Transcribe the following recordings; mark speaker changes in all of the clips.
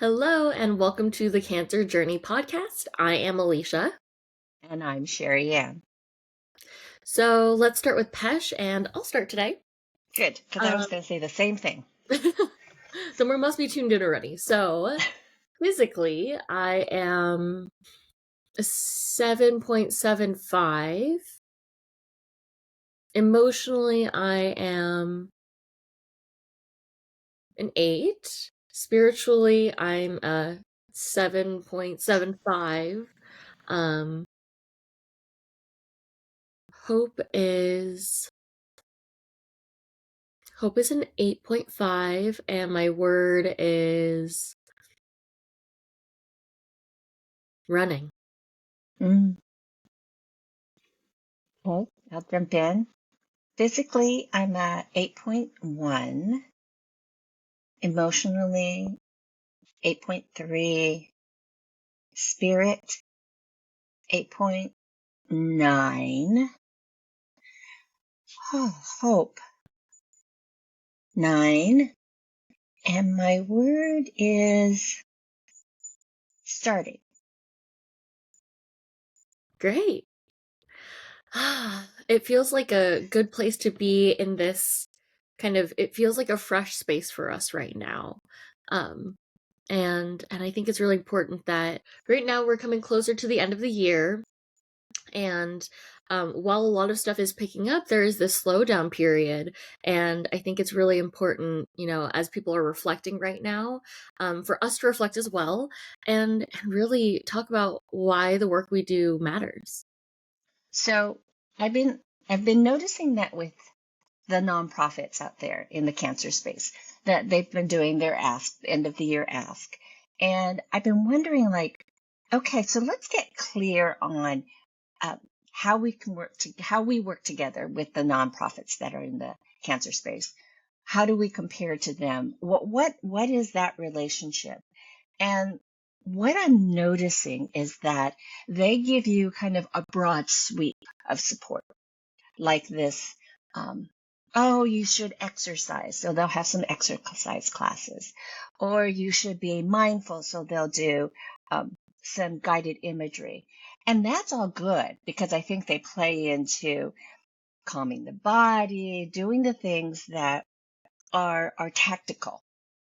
Speaker 1: Hello, and welcome to the Cancer Journey podcast. I am Alicia.
Speaker 2: And I'm Sherry Ann.
Speaker 1: So let's start with Pesh, and I'll start today.
Speaker 2: Good, because I was going to say the same thing.
Speaker 1: Then we must be tuned in already. So physically, I am a 7.75. Emotionally, I am an 8. Spiritually, I'm a 7.75. Um, hope is Hope is an 8.5, and my word is running.
Speaker 2: Mm. Okay, I'll jump in. Physically, I'm at 8.1. Emotionally, 8.3. Spirit, 8.9. Oh, hope, 9. And my word is starting.
Speaker 1: Great. It feels like a good place to be in this it feels like a fresh space for us right now. Um, and I think it's really important that right now we're coming closer to the end of the year. And while a lot of stuff is picking up, there is this slowdown period. And I think it's really important, as people are reflecting right now, for us to reflect as well and really talk about why the work we do matters.
Speaker 2: So I've been noticing that with the nonprofits out there in the cancer space that they've been doing their end of the year ask. And I've been wondering, like, okay, so let's get clear on uh, how we can how we work together with the nonprofits that are in the cancer space. How do we compare to them? What is that relationship? And what I'm noticing is that they give you kind of a broad sweep of support like this. Um, oh, you should exercise. So they'll have some exercise classes. Or you should be mindful. So they'll do some guided imagery. And that's all good because I think they play into calming the body, doing the things that are tactical.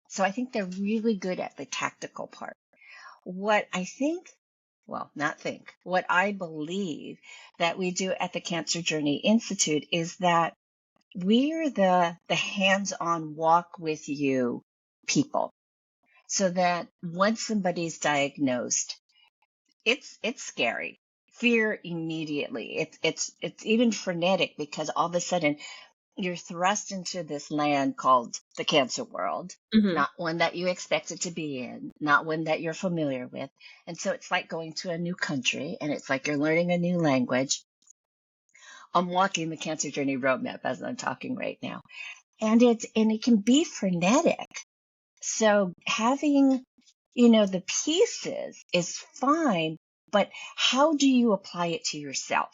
Speaker 2: So I think they're really good at the tactical part. What I think, well, not think, what I believe that we do at the Cancer Journey Institute is that we're the hands-on walk with you people. So that once somebody's diagnosed, it's scary. Fear immediately. It's even frenetic because all of a sudden you're thrust into this land called the cancer world,
Speaker 1: Mm-hmm.
Speaker 2: not one that you expected to be in, not one that you're familiar with. And so it's like going to a new country and it's like you're learning a new language. I'm walking the cancer journey roadmap as I'm talking right now. And it can be frenetic. So having, the pieces is fine, but how do you apply it to yourself?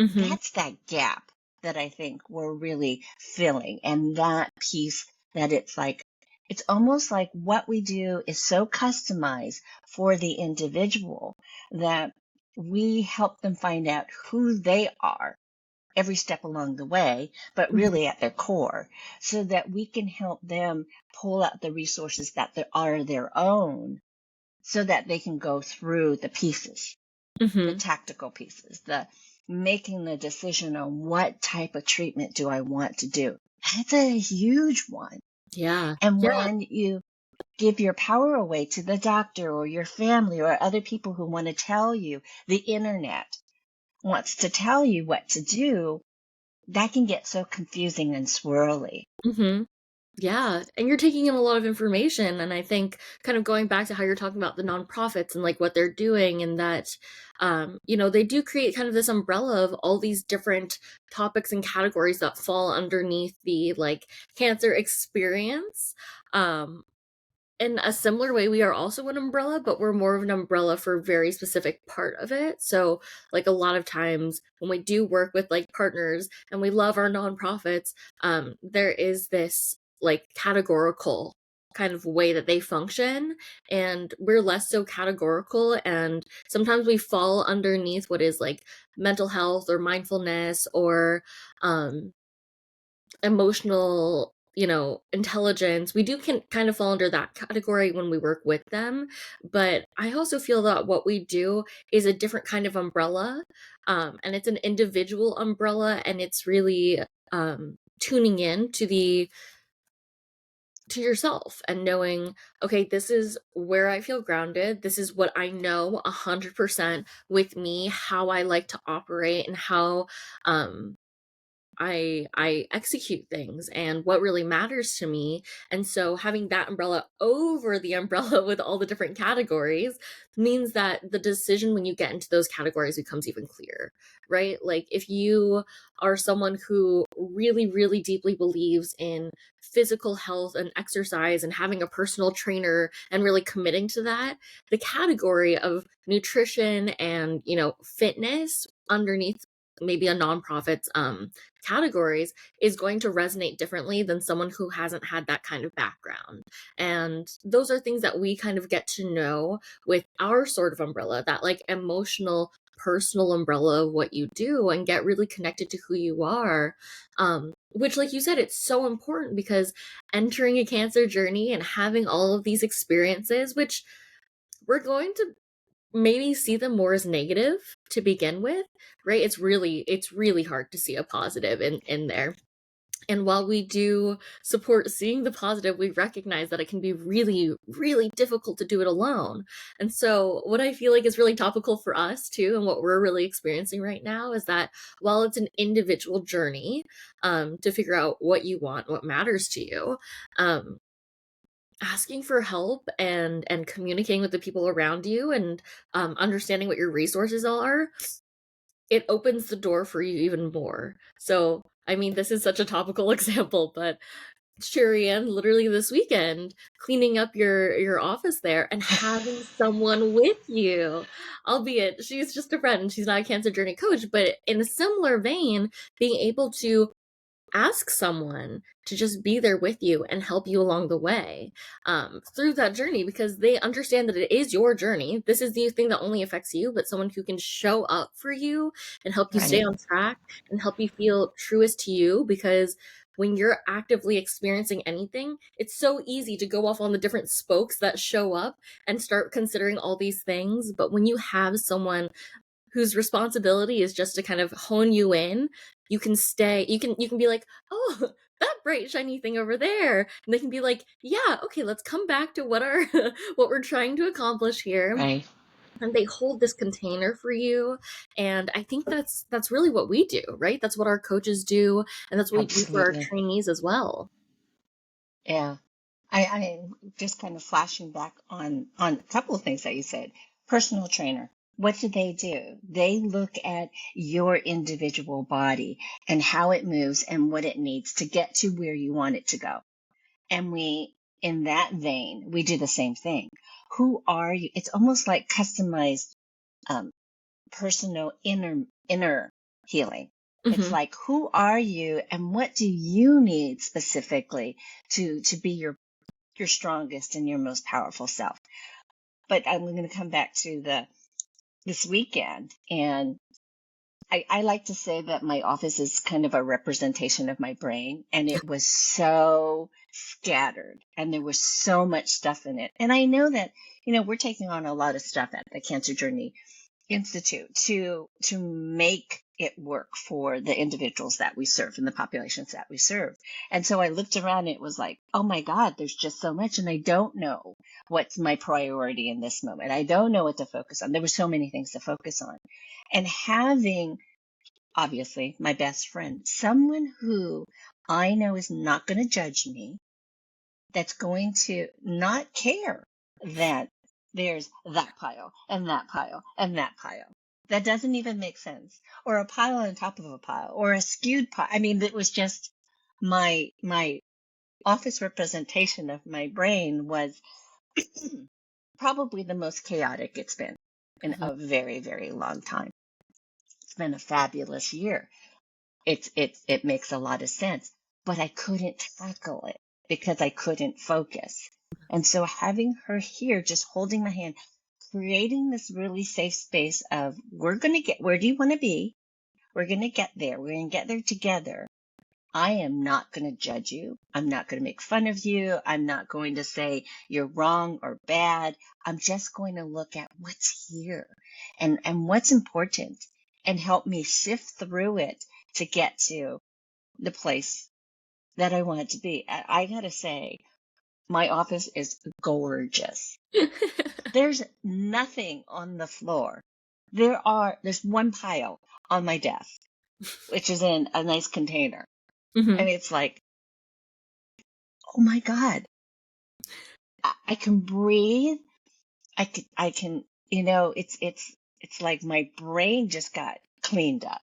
Speaker 1: Mm-hmm.
Speaker 2: That's that gap that I think we're really filling. And that piece that it's almost like what we do is so customized for the individual that we help them find out who they are every step along the way, but
Speaker 1: Mm-hmm.
Speaker 2: really at their core, so that we can help them pull out the resources that are their own so that they can go through the pieces, the
Speaker 1: Mm-hmm.
Speaker 2: tactical pieces, the making the decision on what type of treatment do I want to do. That's a huge one.
Speaker 1: Yeah.
Speaker 2: And
Speaker 1: Yeah.
Speaker 2: when you give your power away to the doctor or your family or other people who want to tell you, the internet wants to tell you what to do, that can get so confusing and swirly.
Speaker 1: Mm-hmm. Yeah, and you're taking in a lot of information, and I think kind of going back to how you're talking about the nonprofits and like what they're doing, and that they do create kind of this umbrella of all these different topics and categories that fall underneath the like cancer experience. In a similar way, we are also an umbrella, but we're more of an umbrella for a very specific part of it. So, like a lot of times when we do work with like partners and we love our nonprofits, there is this like categorical kind of way that they function, and we're less so categorical, and sometimes we fall underneath what is like mental health or mindfulness or um emotional, intelligence. We do can kind of fall under that category when we work with them, but I also feel that what we do is a different kind of umbrella, and it's an individual umbrella, and it's really tuning in to yourself and knowing, okay, this is where I feel grounded. This is what I know 100% with me, how I like to operate, and how um I execute things and what really matters to me. And so having that umbrella over the umbrella with all the different categories means that the decision when you get into those categories becomes even clearer, right? Like if you are someone who really, really deeply believes in physical health and exercise and having a personal trainer and really committing to that, the category of nutrition and, fitness underneath maybe a nonprofit's categories is going to resonate differently than someone who hasn't had that kind of background. And those are things that we kind of get to know with our sort of umbrella, that like emotional, personal umbrella of what you do, and get really connected to who you are. Which, like you said, it's so important because entering a cancer journey and having all of these experiences, which we're going to maybe see them more as negative to begin with, right? It's really hard to see a positive in there. And while we do support seeing the positive, we recognize that it can be really, really difficult to do it alone. And so, what I feel like is really topical for us too, and what we're really experiencing right now is that while it's an individual journey to figure out what you want, what matters to you, um, asking for help and communicating with the people around you and understanding what your resources are, it opens the door for you even more. So, I mean, this is such a topical example, but Sherry Ann, literally this weekend, cleaning up your office there and having someone with you, albeit she's just a friend and she's not a cancer journey coach, but in a similar vein, being able to ask someone to just be there with you and help you along the way through that journey, because they understand that it is your journey. This is the thing that only affects you, but someone who can show up for you and help you stay
Speaker 2: Right.
Speaker 1: on track and help you feel truest to you. Because when you're actively experiencing anything, it's so easy to go off on the different spokes that show up and start considering all these things. But when you have someone whose responsibility is just to kind of hone you in, you can stay, you can be like, oh, that bright shiny thing over there, and they can be like, yeah, okay, let's come back to what our what we're trying to accomplish here.
Speaker 2: Right.
Speaker 1: And they hold this container for you. And I think that's really what we do, right? That's what our coaches do, and that's what we do for our
Speaker 2: Absolutely.
Speaker 1: trainees as well.
Speaker 2: Yeah. I just kind of flashing back on a couple of things that you said. Personal trainer. What do? They look at your individual body and how it moves and what it needs to get to where you want it to go. And in that vein, we do the same thing. Who are you? It's almost like customized um, personal inner healing. It's
Speaker 1: Hmm.
Speaker 2: like, who are you and what do you need specifically to be your strongest and your most powerful self? But I'm going to come back to this weekend, and I like to say that my office is kind of a representation of my brain, and it was so scattered and there was so much stuff in it. And I know that, we're taking on a lot of stuff at the Cancer Journey Institute to make it work for the individuals that we serve and the populations that we serve. And so I looked around and it was like, oh my God, there's just so much. And I don't know what's my priority in this moment. I don't know what to focus on. There were so many things to focus on. And having, obviously, my best friend, someone who I know is not going to judge me, that's going to not care that there's that pile and that pile and that pile. That doesn't even make sense. Or a pile on top of a pile or a skewed pile. I mean, it was just my office representation of my brain was probably the most chaotic it's been in
Speaker 1: Hmm.
Speaker 2: a very, very long time. It's been a fabulous year. It makes a lot of sense, but I couldn't tackle it because I couldn't focus. And so having her here, just holding my hand, creating this really safe space of, we're going to get, where do you want to be? We're going to get there. We're going to get there together. I am not going to judge you. I'm not going to make fun of you. I'm not going to say you're wrong or bad. I'm just going to look at what's here and what's important and help me sift through it to get to the place that I want it to be. I got to say, my office is gorgeous. There's nothing on the floor. There's one pile on my desk, which is in a nice container.
Speaker 1: Hmm.
Speaker 2: And it's like, oh my God, I can breathe. I can, it's like my brain just got cleaned up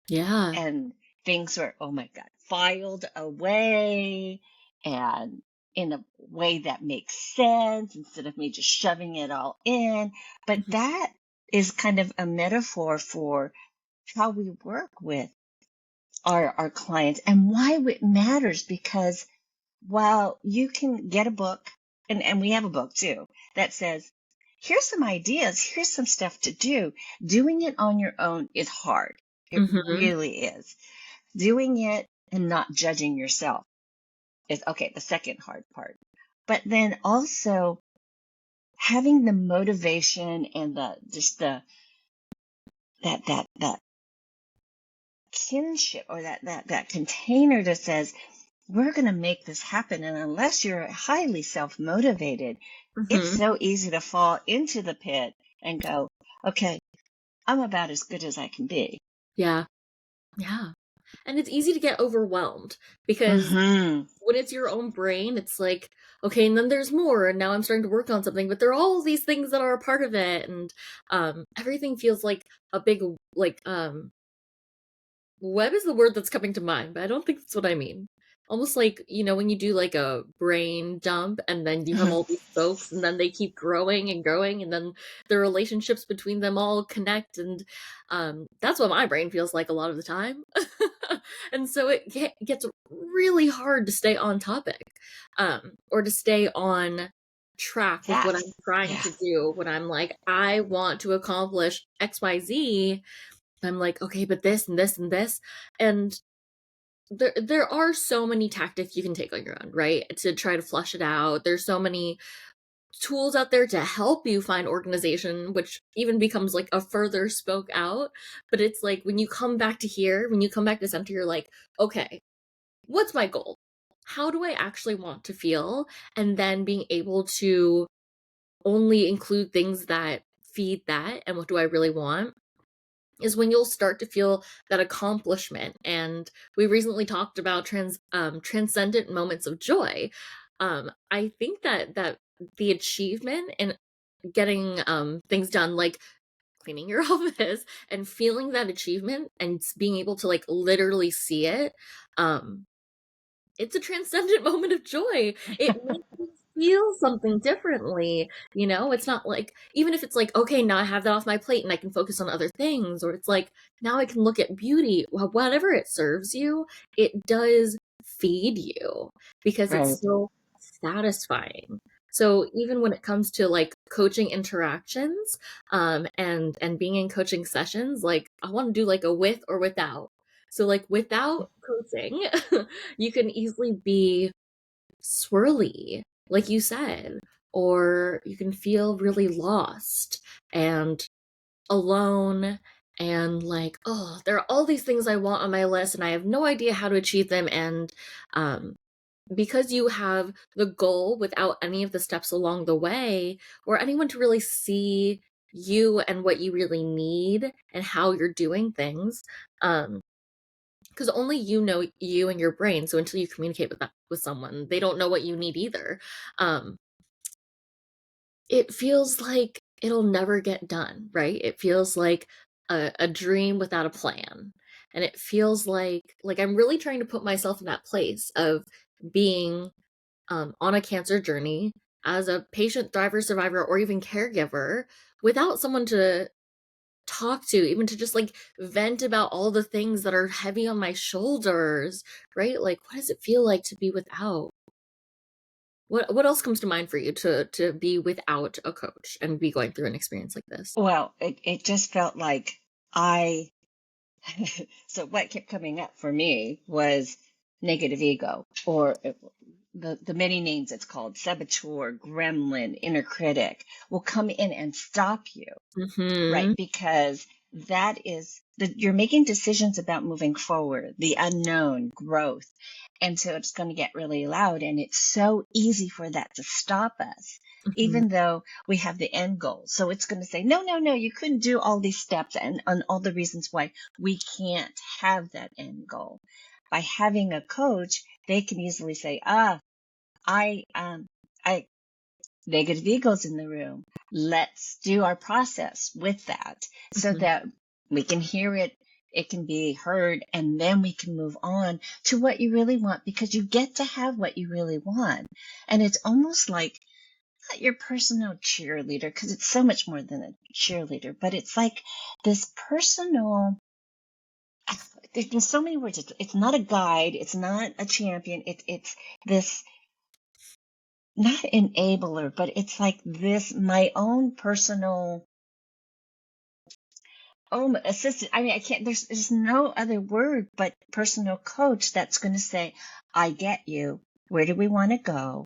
Speaker 1: Yeah.
Speaker 2: and things were, oh my God, filed away and in a way that makes sense instead of me just shoving it all in. But
Speaker 1: Mhm.
Speaker 2: that is kind of a metaphor for how we work with our clients and why it matters, because while you can get a book, and we have a book too, that says, here's some ideas, here's some stuff to do. Doing it on your own is hard. It
Speaker 1: Mhm.
Speaker 2: really is. Doing it and not judging yourself is, okay, the second hard part. But then also having the motivation and that kinship, or that container that says, we're going to make this happen. And unless you're highly self-motivated, it's
Speaker 1: Mhm.
Speaker 2: so easy to fall into the pit and go, okay, I'm about as good as I can be.
Speaker 1: Yeah. Yeah. And it's easy to get overwhelmed because
Speaker 2: Hmm.
Speaker 1: when it's your own brain, it's like, okay, and then there's more, and now I'm starting to work on something, but there are all these things that are a part of it, and everything feels like a big like web is the word that's coming to mind, but I don't think that's what I mean. Almost like, when you do like a brain dump and then you have all these spokes and then they keep growing and growing and then the relationships between them all connect, and that's what my brain feels like a lot of the time. And so it gets really hard to stay on topic, or to stay on track with what I'm
Speaker 2: Yes.
Speaker 1: trying to
Speaker 2: Yes.
Speaker 1: do when I'm like, I want to accomplish XYZ. I'm like, okay, but this and this and this. And there are so many tactics you can take on your own, right? To try to flush it out. There's so many tools out there to help you find organization, which even becomes like a further spoke out. But it's like when you come back to here, when you come back to center, you're like, okay, what's my goal? How do I actually want to feel? And then being able to only include things that feed that, and what do I really want, is when you'll start to feel that accomplishment. And we recently talked about transcendent moments of joy. I think that the achievement and getting things done, like cleaning your office and feeling that achievement and being able to like literally see it, um, it's a transcendent moment of joy. It makes you feel something differently. It's not like, even if it's like, okay, now I have that off my plate and I can focus on other things, or it's like, now I can look at beauty. Well, whatever it serves you, it does feed you because
Speaker 2: Right.
Speaker 1: it's so satisfying. So even when it comes to like coaching interactions, and being in coaching sessions, like I want to do like a with or without. So like without coaching, you can easily be swirly, like you said, or you can feel really lost and alone, and like, oh, there are all these things I want on my list and I have no idea how to achieve them. And um, because you have the goal without any of the steps along the way, or anyone to really see you and what you really need and how you're doing things, um, because only you know you and your brain. So until you communicate with someone, they don't know what you need either. um it feels like it'll never get done, right? It feels like a dream without a plan. And it feels like I'm really trying to put myself in that place of being on a cancer journey as a patient, thriver, survivor, or even caregiver, without someone to talk to, even to just like vent about all the things that are heavy on my shoulders, right? Like, what does it feel like to be without? What else comes to mind for you to be without a coach and be going through an experience like this?
Speaker 2: Well, it just felt like I, so what kept coming up for me was negative ego, or the many names it's called: saboteur, gremlin, inner critic, will come in and stop you. Right,
Speaker 1: Mhm.
Speaker 2: because that is you're making decisions about moving forward, the unknown, growth. And so it's going to get really loud, and it's so easy for that to stop us,
Speaker 1: Mhm.
Speaker 2: even though we have the end goal. So it's going to say, no, no, no, you couldn't do all these steps, and all the reasons why we can't have that end goal. By having a coach, they can easily say, I, um, I, negative egos in the room. Let's do our process with that so
Speaker 1: Mhm.
Speaker 2: that we can hear it, it can be heard, and then we can move on to what you really want, because you get to have what you really want. And it's almost like not your personal cheerleader, because it's so much more than a cheerleader, but it's like this personal. There's so many words. It's not a guide. It's not a champion. It's this, not enabler, but it's like this, my own personal, assistant. I mean, I can't, there's no other word but personal coach that's going to say, I get you. Where do we want to go?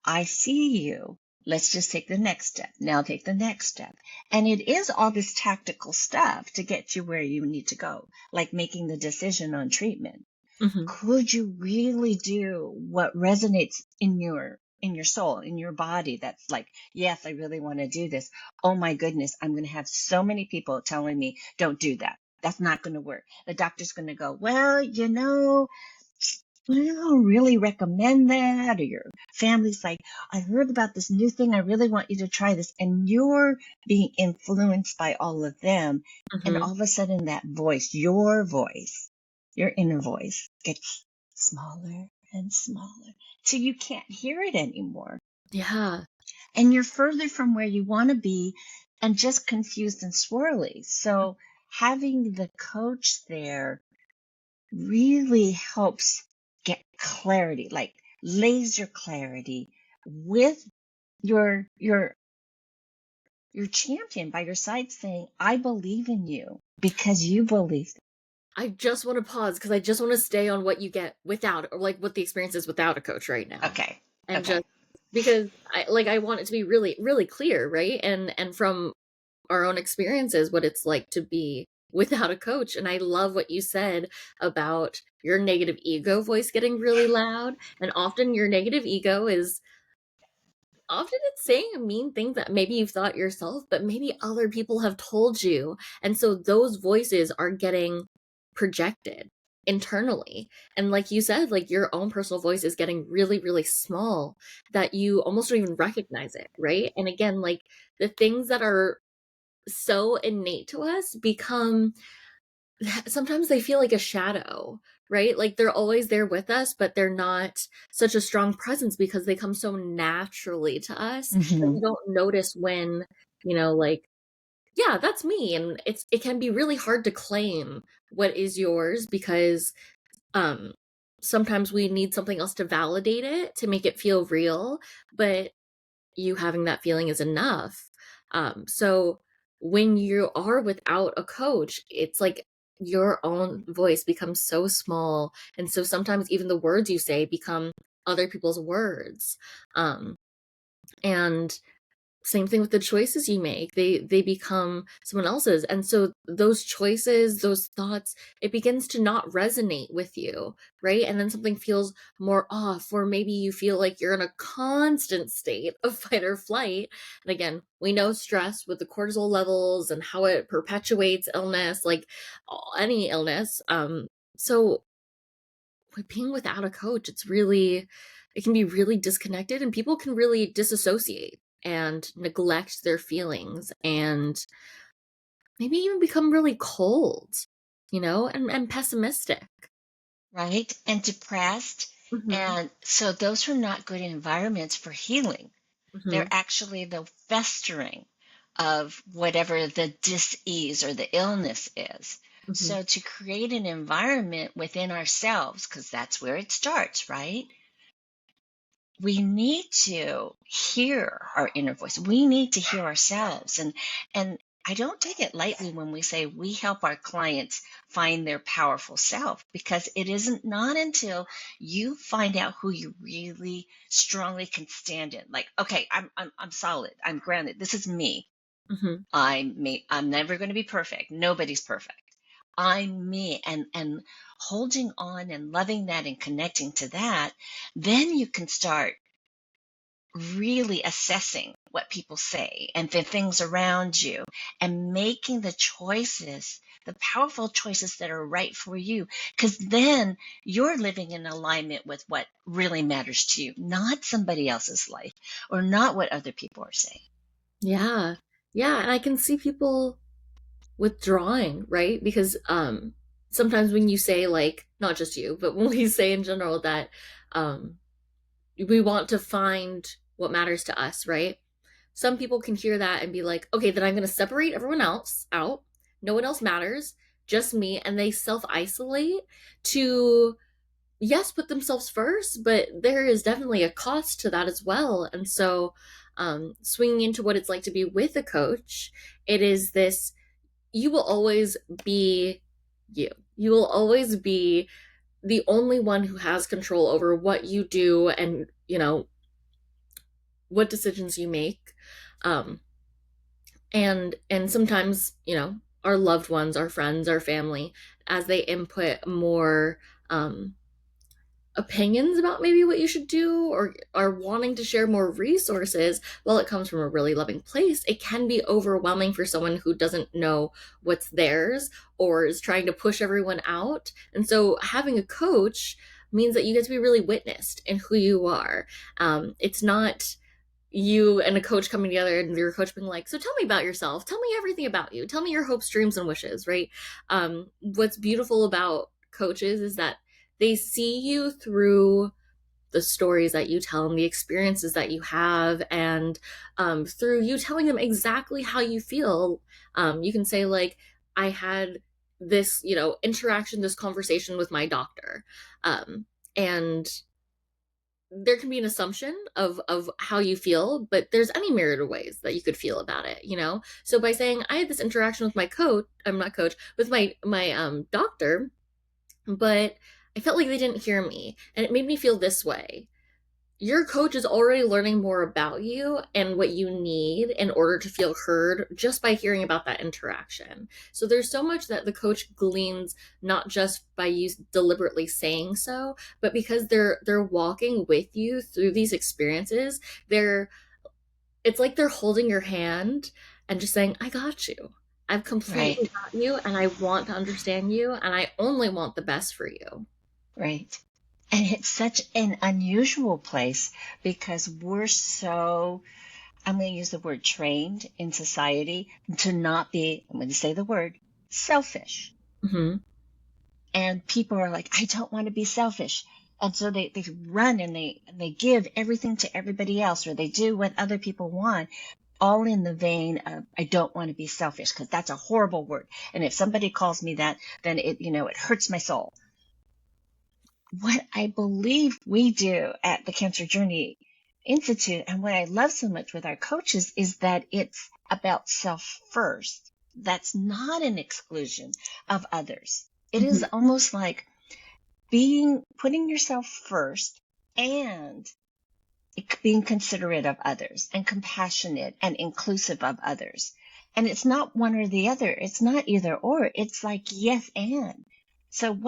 Speaker 2: I see you. Let's just take the next step. Now take the next step. And it is all this tactical stuff to get you where you need to go, like making the decision on treatment.
Speaker 1: Mhm.
Speaker 2: Could you really do what resonates in your soul, in your body, that's like, yes, I really want to do this. Oh my goodness, I'm going to have so many people telling me don't do that, that's not going to work. The doctor's going to go, well, I don't really recommend that. Or your family's like, I heard about this new thing, I really want you to try this, and you're being influenced by all of them. And
Speaker 1: Mhm.
Speaker 2: all of a sudden that voice, your inner voice, gets smaller and smaller till you can't hear it anymore.
Speaker 1: Yeah.
Speaker 2: And you're further from where you want to be, and just confused and swirly. So having the coach there really helps get clarity, like laser clarity, with your your champion by your side saying, I believe in you because you believe.
Speaker 1: I just wanna pause because I just wanna stay on what you get without, or, like, what the experience is without a coach right now.
Speaker 2: Okay.
Speaker 1: And
Speaker 2: Okay.
Speaker 1: just because I want it to be really, really clear, right? And from our own experiences, what it's like to be without a coach, and I love what you said about your negative ego voice getting really loud, and often your negative ego is often it's saying a mean thing that maybe you've thought yourself, but maybe other people have told you. And so those voices are getting projected internally. And like you said, like your own personal voice is getting really, really small that you almost don't even recognize it. Right. And again, like the things that are so innate to us become sometimes they feel like a shadow, right? Like they're always there with us, but they're not such a strong presence because they come so naturally to us that
Speaker 2: Hmm.
Speaker 1: we don't notice when, like, yeah, that's me. And it can be really hard to claim what is yours because um sometimes we need something else to validate it to make it feel real, but you having that feeling is enough. So when you are without a coach, it's like your own voice becomes so small. And so sometimes even the words you say become other people's words. Um, and same thing with the choices you make. They become someone else's. And so those choices, those thoughts, it begins to not resonate with you, right? And then something feels more off, or maybe you feel like you're in a constant state of fight or flight. And again, we know stress with the cortisol levels and how it perpetuates illness, like any illness. So with being without a coach, it can be really disconnected, and people can really disassociate and neglect their feelings and maybe even become really cold, and pessimistic.
Speaker 2: Right? And depressed.
Speaker 1: Mhm.
Speaker 2: And so those are not good environments for healing. They're
Speaker 1: Mhm.
Speaker 2: actually the festering of whatever the dis-ease or the illness is.
Speaker 1: Mhm.
Speaker 2: So to create an environment within ourselves, because that's where it starts, right? we need to hear our inner voice. We need to hear ourselves. And I don't take it lightly when we say we help our clients find their powerful self, because it isn't not until you find out who you really strongly can stand in. Like, okay, I'm solid. I'm grounded. This is me.
Speaker 1: Hmm.
Speaker 2: I'm me. I'm never going to be perfect. Nobody's perfect. I'm me. And holding on and loving that and connecting to that, then you can start really assessing what people say and the things around you, and making the choices, the powerful choices that are right for you. Because then you're living in alignment with what really matters to you, not somebody else's life or not what other people are saying.
Speaker 1: Yeah. Yeah. And I can see people withdrawing, right? Because sometimes when you say, like, not just you, but when we say in general that um we want to find what matters to us, right? Some people can hear that and be like, okay, then I'm going to separate everyone else out. No one else matters, just me. And they self isolate to, yes, put themselves first, but there is definitely a cost to that as well. And so, swinging into what it's like to be with a coach, it is this: you will always be you. You will always be the only one who has control over what you do and, what decisions you make. Um, and sometimes, our loved ones, our friends, our family, as they input more opinions about maybe what you should do, or are wanting to share more resources, while it comes from a really loving place, it can be overwhelming for someone who doesn't know what's theirs or is trying to push everyone out. And so having a coach means that you get to be really witnessed in who you are. It's not you and a coach coming together and your coach being like, so tell me about yourself, tell me everything about you, tell me your hopes, dreams, and wishes, right? What's beautiful about coaches is that they see you through the stories that you tell them, the experiences that you have, and through you telling them exactly how you feel. You can say, like, I had this, interaction, this conversation with my doctor. And there can be an assumption of how you feel, but there's any myriad of ways that you could feel about it. So by saying, I had this interaction with my coach, I'm not coach, with my doctor, but I felt like they didn't hear me and it made me feel this way. Your coach is already learning more about you and what you need in order to feel heard just by hearing about that interaction. So there's so much that the coach gleans, not just by you deliberately saying so, but because they're walking with you through these experiences. It's like they're holding your hand and just saying, I got you. I've
Speaker 2: Right,
Speaker 1: completely got you, and I want to understand you, and I only want the best for you.
Speaker 2: right. And it's such an unusual place because we're so, I'm going to use the word trained in society to not be, I'm going to say the word, selfish.
Speaker 1: Hmm.
Speaker 2: And people are like, I don't want to be selfish. And so they run and they give everything to everybody else, or they do what other people want, all in the vein of, I don't want to be selfish, because that's a horrible word. And if somebody calls me that, then it hurts my soul. What I believe we do at the Cancer Journey Institute, and what I love so much with our coaches, is that it's about self first. That's not an exclusion of others. It is
Speaker 1: Hmm.
Speaker 2: almost like putting yourself first, and being considerate of others and compassionate and inclusive of others. And it's not one or the other. It's not either or. It's like yes and. So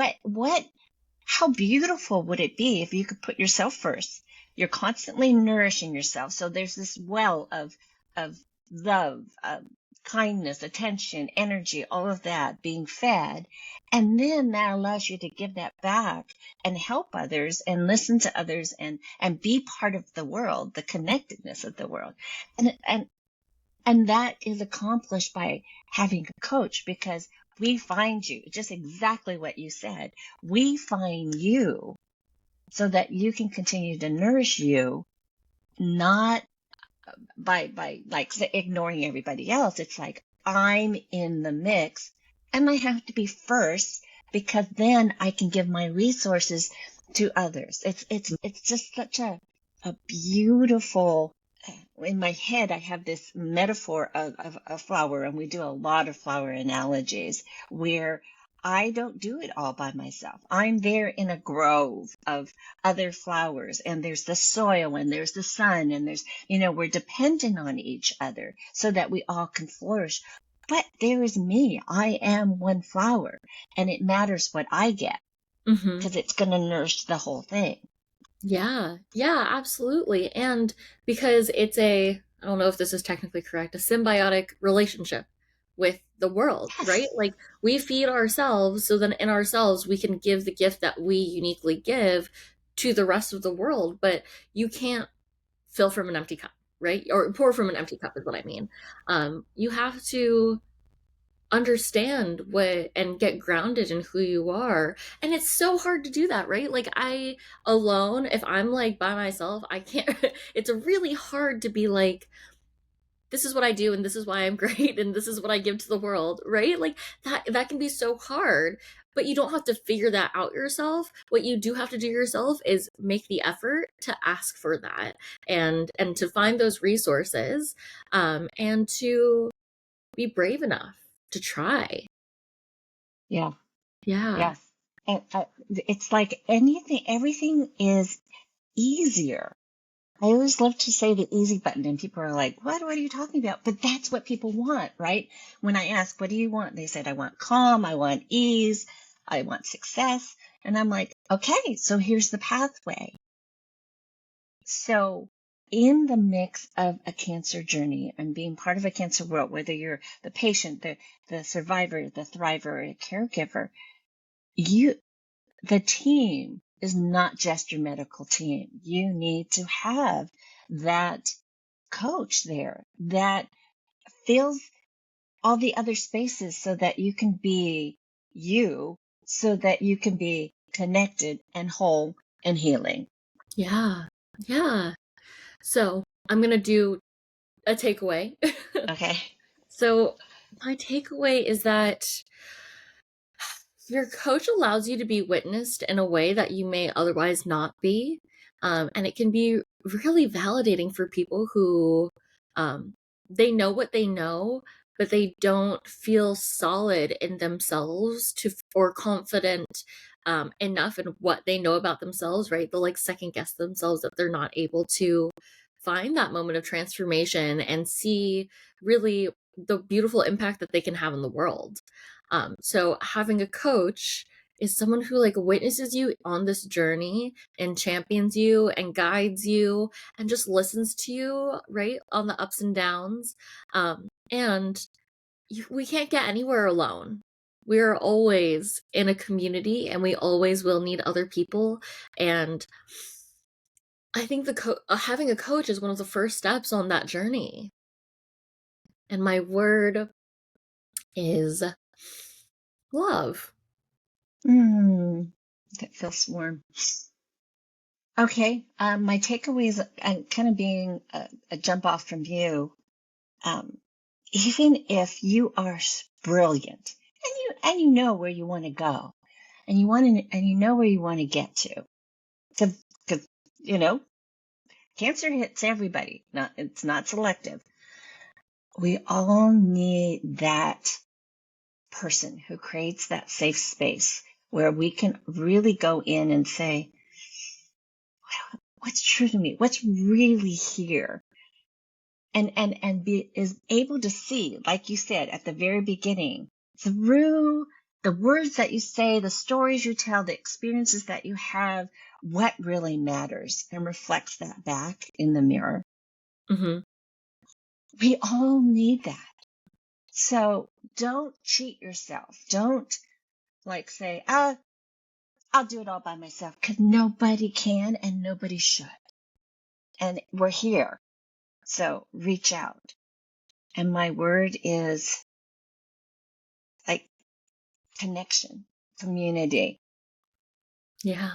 Speaker 2: how beautiful would it be if you could put yourself first? You're constantly nourishing yourself. So there's this well of love, kindness, attention, energy, all of that being fed. And then that allows you to give that back and help others and listen to others and be part of the world, the connectedness of the world. And that is accomplished by having a coach, because we find you just exactly what you said. We find you so that you can continue to nourish you, not by like ignoring everybody else. It's like, I'm in the mix and I have to be first, because then I can give my resources to others. It's just such a beautiful, in my head, I have this metaphor of a flower, and we do a lot of flower analogies where I don't do it all by myself. I'm there in a grove of other flowers, and there's the soil, and there's the sun, and we're dependent on each other so that we all can flourish. But there is me. I am one flower, and it matters what I get
Speaker 1: Hmm.
Speaker 2: because it's going to nourish the whole thing.
Speaker 1: Yeah, yeah, absolutely. And because I don't know if this is technically correct, a symbiotic relationship with the world, right?
Speaker 2: Yes.
Speaker 1: Like we feed ourselves, so then in ourselves, we can give the gift that we uniquely give to the rest of the world. But you can't fill from an empty cup, right? Or pour from an empty cup is what I mean. You have to understand what and get grounded in who you are, and it's so hard to do that, right? Like I alone, if I'm like by myself, I can't. It's really hard to be like, this is what I do and this is why I'm great and this is what I give to the world, right? Like that can be so hard. But you don't have to figure that out yourself. What you do have to do yourself is make the effort to ask for that, and to find those resources, and to be brave enough to try.
Speaker 2: Yeah.
Speaker 1: Yeah.
Speaker 2: Yes. And it's like anything, everything is easier. I always love to say the easy button, and people are like, what are you talking about? But that's what people want, right? When I ask, what do you want? They said, I want calm, I want ease, I want success. And I'm like, okay, so here's the pathway. So, in the mix of a cancer journey and being part of a cancer world, whether you're the patient, the survivor, the thriver, or a caregiver, you the team is not just your medical team. You need to have that coach there that fills all the other spaces so that you can be you, so that you can be connected and whole and healing.
Speaker 1: Yeah. Yeah. So I'm going to do a takeaway.
Speaker 2: Okay.
Speaker 1: So my takeaway is that your coach allows you to be witnessed in a way that you may otherwise not be. And it can be really validating for people who, um, they know what they know, but they don't feel solid in themselves or confident enough in what they know about themselves, right? They'll like second guess themselves that they're not able to find that moment of transformation and see really the beautiful impact that they can have in the world. So having a coach is someone who like witnesses you on this journey and champions you and guides you and just listens to you, right, on the ups and downs. And we can't get anywhere alone. We're always in a community and we always will need other people. And I think having a coach is one of the first steps on that journey. And my word is love.
Speaker 2: That feels warm. Okay. My takeaways, kind of being a jump off from you. Um, Even if you are brilliant and you know where you want to go, and you know where you want to get to, because you know cancer hits everybody. Not It's not selective. We all need that person who creates that safe space where we can really go in and say, what's true to me? What's really here? And be is able to see, like you said at the very beginning, through the words that you say, the stories you tell, the experiences that you have, what really matters, and reflects that back in the mirror.
Speaker 1: Hmm.
Speaker 2: We all need that. So don't cheat yourself. Don't like say, I'll do it all by myself, because nobody can and nobody should. And we're here. So reach out. And my word is like connection, community.
Speaker 1: Yeah.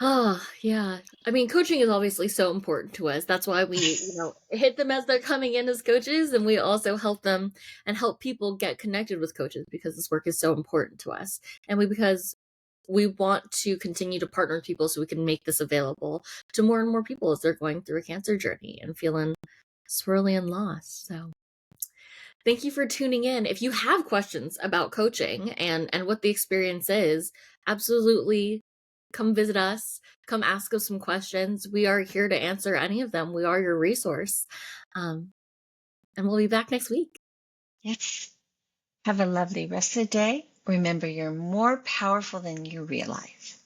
Speaker 1: Oh, yeah. I mean, coaching is obviously so important to us. That's why we, hit them as they're coming in as coaches, and we also help them and help people get connected with coaches because this work is so important to us. And because we want to continue to partner with people so we can make this available to more and more people as they're going through a cancer journey and feeling swirly and lost. So thank you for tuning in. If you have questions about coaching and what the experience is, absolutely come visit us. Come ask us some questions. We are here to answer any of them. We are your resource. Um, and we'll be back next week.
Speaker 2: Yes. Have a lovely rest of the day. Remember, you're more powerful than you realize.